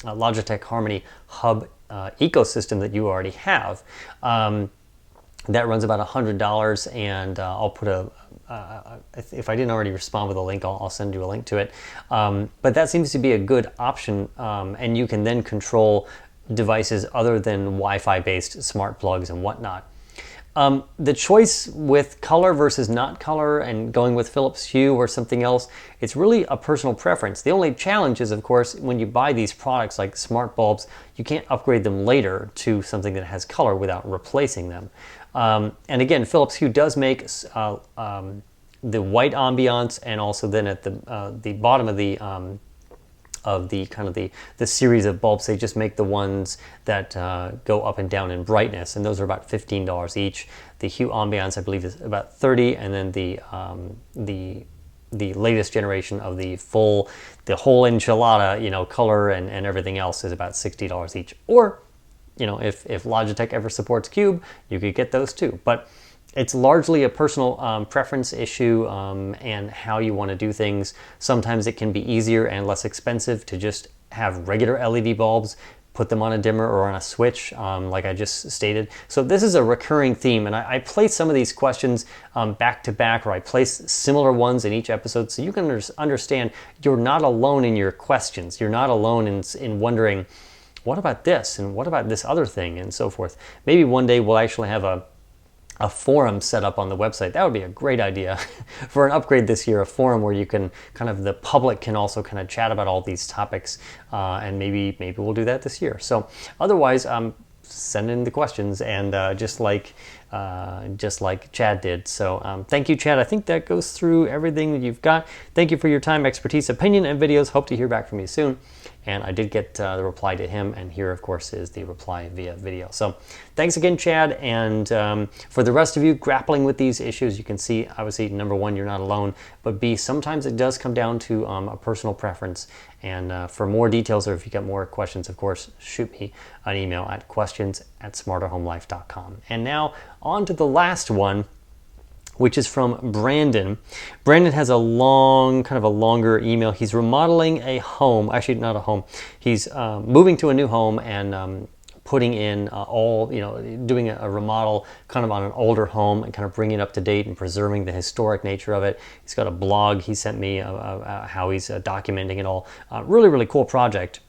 S1: Logitech Harmony Hub ecosystem that you already have. That runs about $100, and I'll put if I didn't already respond with a link, I'll send you a link to it. But that seems to be a good option, and you can then control devices other than Wi-Fi based smart plugs and whatnot. The choice with color versus not color and going with Philips Hue or something else, it's really a personal preference. The only challenge is, of course, when you buy these products like smart bulbs, you can't upgrade them later to something that has color without replacing them. And again, Philips Hue does make the white ambiance, and also then at the bottom of the series of bulbs, they just make the ones that go up and down in brightness, and those are about $15 each. The Hue Ambiance, I believe, is about $30, and then the latest generation of the whole enchilada, color and everything else is about $60 each. Or, if Logitech ever supports Cube, you could get those too. But It's largely a personal preference issue and how you want to do things. Sometimes it can be easier and less expensive to just have regular LED bulbs, put them on a dimmer or on a switch, like I just stated. So this is a recurring theme, and I place some of these questions back to back, or I place similar ones in each episode, so you can understand you're not alone in your questions. You're not alone in wondering, what about this, and what about this other thing, and so forth. Maybe one day we'll actually have a forum set up on the website. That would be a great idea for an upgrade this year, a forum where you can the public can also kind of chat about all these topics, and maybe we'll do that this year. So otherwise, send in the questions, and just like Chad did. So thank you, Chad. I think that goes through everything that you've got. Thank you for your time, expertise, opinion, and videos. Hope to hear back from you soon. And I did get the reply to him, and here, of course, is the reply via video. So thanks again, Chad. And for the rest of you grappling with these issues, you can see, obviously, number one, you're not alone, but B, sometimes it does come down to a personal preference. And for more details, or if you got more questions, of course, shoot me an email at questions@smarterhomelife.com. And now on to the last one, which is from Brandon. Brandon has a longer email. He's remodeling a home, actually not a home. He's moving to a new home and putting in doing a remodel kind of on an older home and kind of bringing it up to date and preserving the historic nature of it. He's got a blog he sent me how he's documenting it all. Really, really cool project.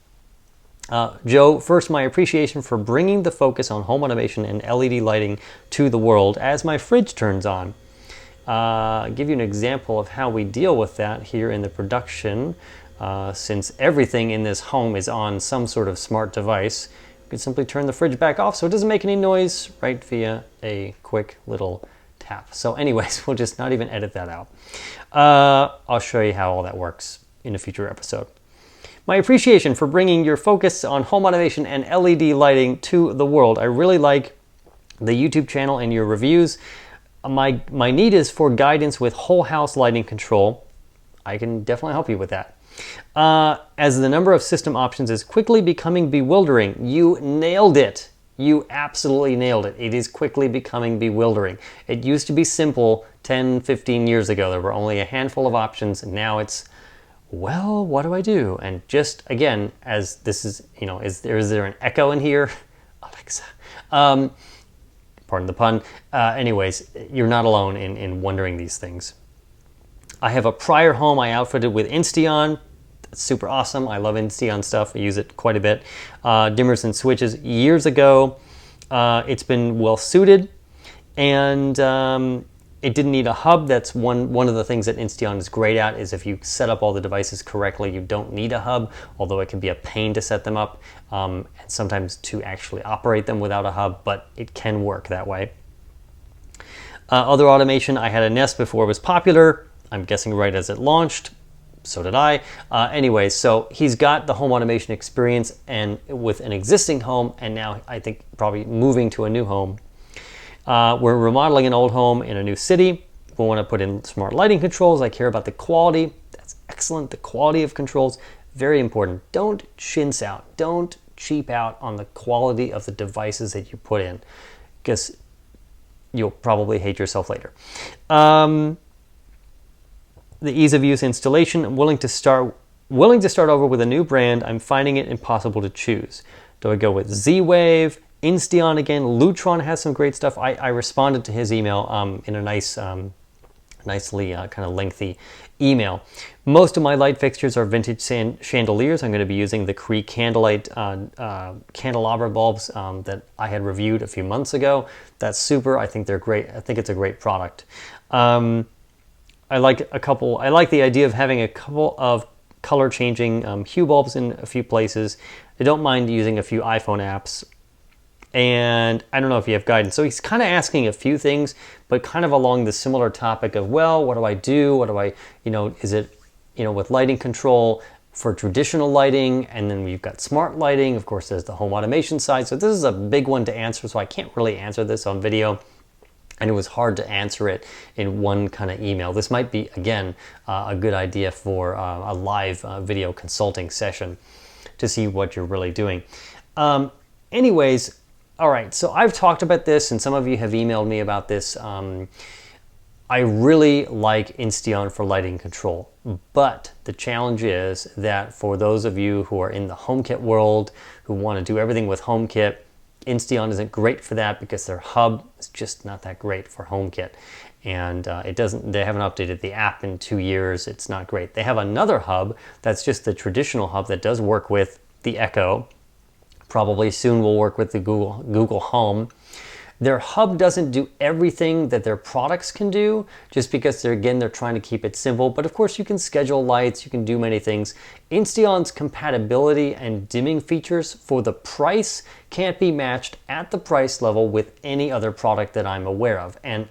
S1: Joe, first, my appreciation for bringing the focus on home automation and LED lighting to the world as my fridge turns on. I'll give you an example of how we deal with that here in the production. Since everything in this home is on some sort of smart device, you can simply turn the fridge back off so it doesn't make any noise, right, via a quick little tap. So anyways, we'll just not even edit that out. I'll show you how all that works in a future episode. My appreciation for bringing your focus on home automation and LED lighting to the world. I really like the YouTube channel and your reviews. My need is for guidance with whole house lighting control. I can definitely help you with that. As the number of system options is quickly becoming bewildering. You nailed it. You absolutely nailed it. It is quickly becoming bewildering. It used to be simple 10, 15 years ago. There were only a handful of options, and now it's, well, what do I do? And just, again, as this is, is there an echo in here? Alexa. Pardon the pun. Anyways, you're not alone in wondering these things. I have a prior home I outfitted with Insteon. That's super awesome. I love Insteon stuff. I use it quite a bit. Dimmers and switches years ago. It's been well suited, and it didn't need a hub. That's one of the things that Insteon is great at, is if you set up all the devices correctly, you don't need a hub, although it can be a pain to set them up, and sometimes to actually operate them without a hub, but it can work that way. Other automation, I had a Nest before it was popular. I'm guessing right as it launched. So did I. Anyways, so he's got the home automation experience and with an existing home, and now I think probably moving to a new home. We're remodeling an old home in a new city. We want to put in smart lighting controls. I care about the quality. That's excellent. The quality of controls, very important. Don't chintz out. Don't cheap out on the quality of the devices that you put in, because you'll probably hate yourself later. The ease of use installation. I'm willing to start over with a new brand. I'm finding it impossible to choose. Do I go with Z-Wave, Insteon again? Lutron has some great stuff. I responded to his email in a nicely kind of lengthy email. Most of my light fixtures are vintage chandeliers. I'm going to be using the Cree Candlelight candelabra bulbs that I had reviewed a few months ago. That's super. I think they're great. I think it's a great product. I like the idea of having a couple of color changing hue bulbs in a few places. I don't mind using a few iPhone apps. And I don't know if you have guidance. So he's kind of asking a few things, but kind of along the similar topic of, well, what do I do? What do I, is it, with lighting control for traditional lighting, and then we've got smart lighting. Of course, there's the home automation side. So this is a big one to answer, so I can't really answer this on video. And it was hard to answer it in one kind of email. This might be, again, a good idea for a live video consulting session to see what you're really doing. Anyways, All right, so I've talked about this, and some of you have emailed me about this. I really like Insteon for lighting control, but the challenge is that for those of you who are in the HomeKit world, who want to do everything with HomeKit, Insteon isn't great for that because their hub is just not that great for HomeKit. And they haven't updated the app in 2 years. It's not great. They have another hub that's just the traditional hub that does work with the Echo. Probably soon will work with the Google Home. Their hub doesn't do everything that their products can do, just because they're trying to keep it simple. But of course you can schedule lights, you can do many things. Insteon's compatibility and dimming features for the price can't be matched at the price level with any other product that I'm aware of. And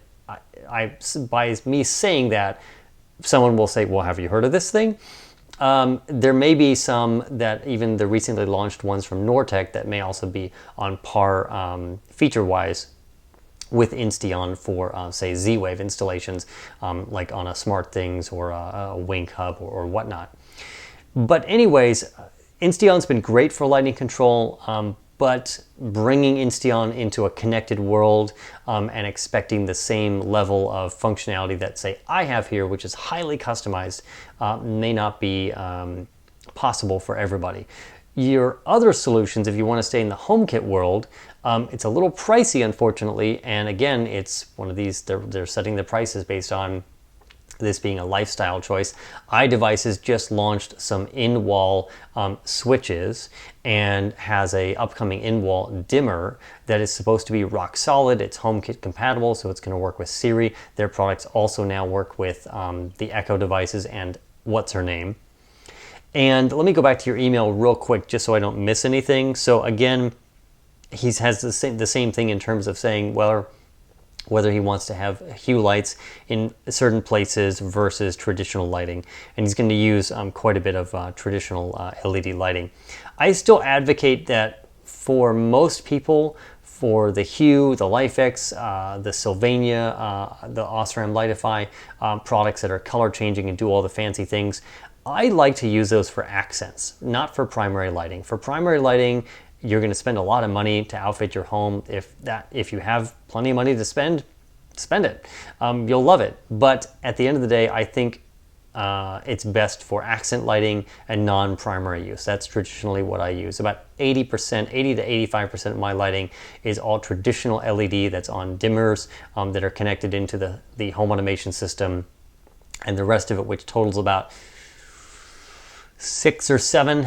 S1: by me saying that, someone will say, well, have you heard of this thing? There may be some that even the recently launched ones from Nortek that may also be on par feature-wise with Insteon for, say, Z-Wave installations, like on a SmartThings or a Wink Hub or whatnot. But anyways, Insteon's been great for lighting control, but bringing Insteon into a connected world and expecting the same level of functionality that, say, I have here, which is highly customized, may not be possible for everybody. Your other solutions, if you want to stay in the HomeKit world, it's a little pricey, unfortunately, and again, it's one of these, they're setting the prices based on this being a lifestyle choice. iDevices just launched some in-wall switches and has a upcoming in-wall dimmer that is supposed to be rock solid. It's HomeKit compatible, so it's going to work with Siri. Their products also now work with the Echo devices and what's her name. And let me go back to your email real quick just so I don't miss anything. So again, he has the same thing in terms of saying, well, whether he wants to have hue lights in certain places versus traditional lighting. And he's going to use quite a bit of traditional LED lighting. I still advocate that for most people, for the Hue, the LIFX, the Sylvania, the Osram Lightify products that are color changing and do all the fancy things, I like to use those for accents, not for primary lighting. For primary lighting, you're going to spend a lot of money to outfit your home. If you have plenty of money to spend it. You'll love it. But at the end of the day, I think it's best for accent lighting and non-primary use. That's traditionally what I use. About 80 to 85% of my lighting is all traditional LED that's on dimmers that are connected into the home automation system. And the rest of it, which totals about 6 or 7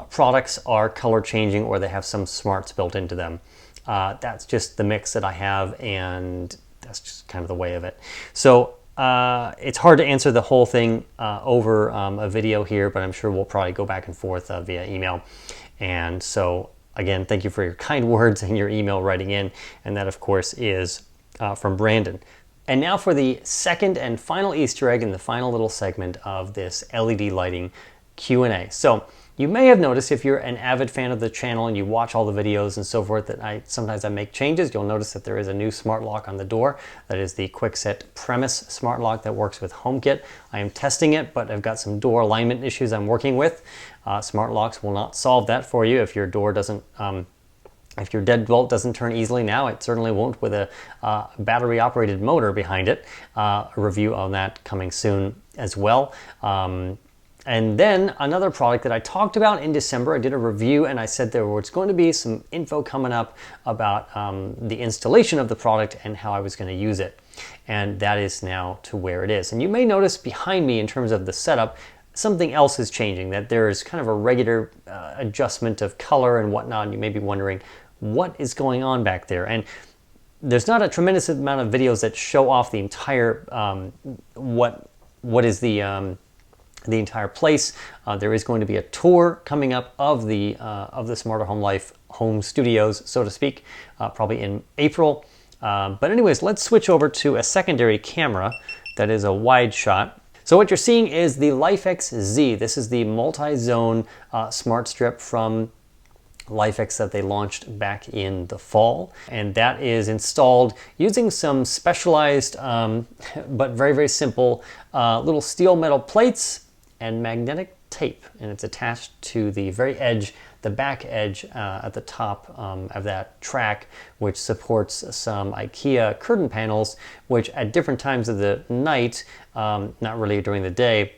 S1: products, are color changing or they have some smarts built into them. That's just the mix that I have, and that's just kind of the way of it. So it's hard to answer the whole thing over a video here, but I'm sure we'll probably go back and forth via email. And so again, thank you for your kind words and your email writing in. And that, of course, is from Brandon. And now for the second and final Easter egg in the final little segment of this LED lighting Q&A. So you may have noticed, if you're an avid fan of the channel and you watch all the videos and so forth, that sometimes I make changes. You'll notice that there is a new smart lock on the door. That is the Kwikset Premise smart lock that works with HomeKit. I am testing it, but I've got some door alignment issues I'm working with. Smart locks will not solve that for you. If your door doesn't if your deadbolt doesn't turn easily now, it certainly won't with a battery-operated motor behind it. A review on that coming soon as well. And then another product that I talked about in December, I did a review and I said there was going to be some info coming up about the installation of the product and how I was going to use it. And that is now to where it is. And you may notice behind me, in terms of the setup, something else is changing, that there is kind of a regular adjustment of color and whatnot. And you may be wondering what is going on back there. And there's not a tremendous amount of videos that show off the entire, what is the entire place. There is going to be a tour coming up of the Smarter Home Life home studios, so to speak, probably in April. But anyways, let's switch over to a secondary camera that is a wide shot. So what you're seeing is the LIFX Z. This is the multi-zone smart strip from LIFX that they launched back in the fall, and that is installed using some specialized but very, very simple little steel metal plates and magnetic tape, and it's attached to the very edge the back edge at the top of that track, which supports some IKEA curtain panels, which at different times of the night, not really during the day,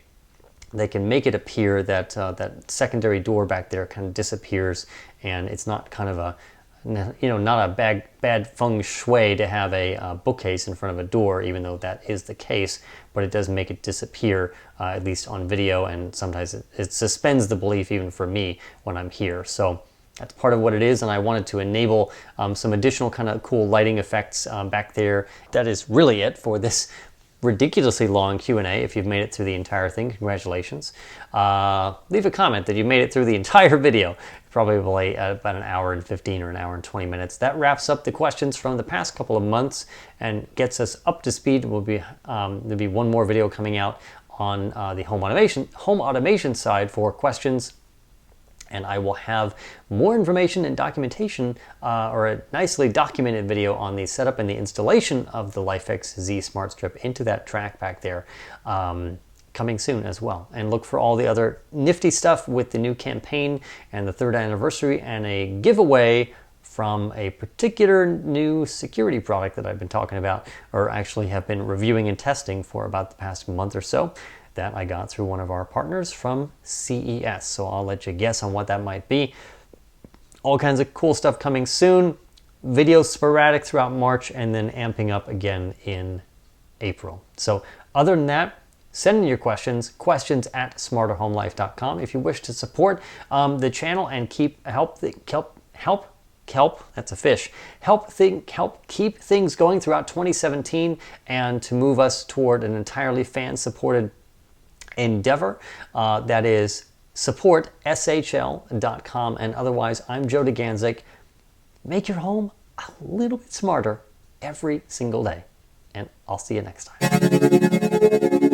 S1: they can make it appear that that secondary door back there kind of disappears, and it's not kind of a, not a bad feng shui to have a bookcase in front of a door, even though that is the case, but it does make it disappear, at least on video, and sometimes it suspends the belief even for me when I'm here. So that's part of what it is, and I wanted to enable some additional kind of cool lighting effects back there. That is really it for this ridiculously long Q&A. If you've made it through the entire thing, congratulations. Leave a comment that you made it through the entire video, probably about an hour and 15 or an hour and 20 minutes. That wraps up the questions from the past couple of months and gets us up to speed. There'll be one more video coming out on the home automation side for questions, and I will have more information and documentation, or a nicely documented video on the setup and the installation of the LIFX Z Smart Strip into that track back there, coming soon as well. And look for all the other nifty stuff with the new campaign and the 3rd anniversary, and a giveaway from a particular new security product that I've been talking about, or actually have been reviewing and testing for about the past month or so, that I got through one of our partners from CES. So I'll let you guess on what that might be. All kinds of cool stuff coming soon. Videos sporadic throughout March, and then amping up again in April. So other than that, send in your questions at smarterhomelife.com. If you wish to support the channel and help keep things going throughout 2017, and to move us toward an entirely fan-supported endeavor, that is support shl.com. And otherwise, I'm Joe DeGanzik. Make your home a little bit smarter every single day, and I'll see you next time.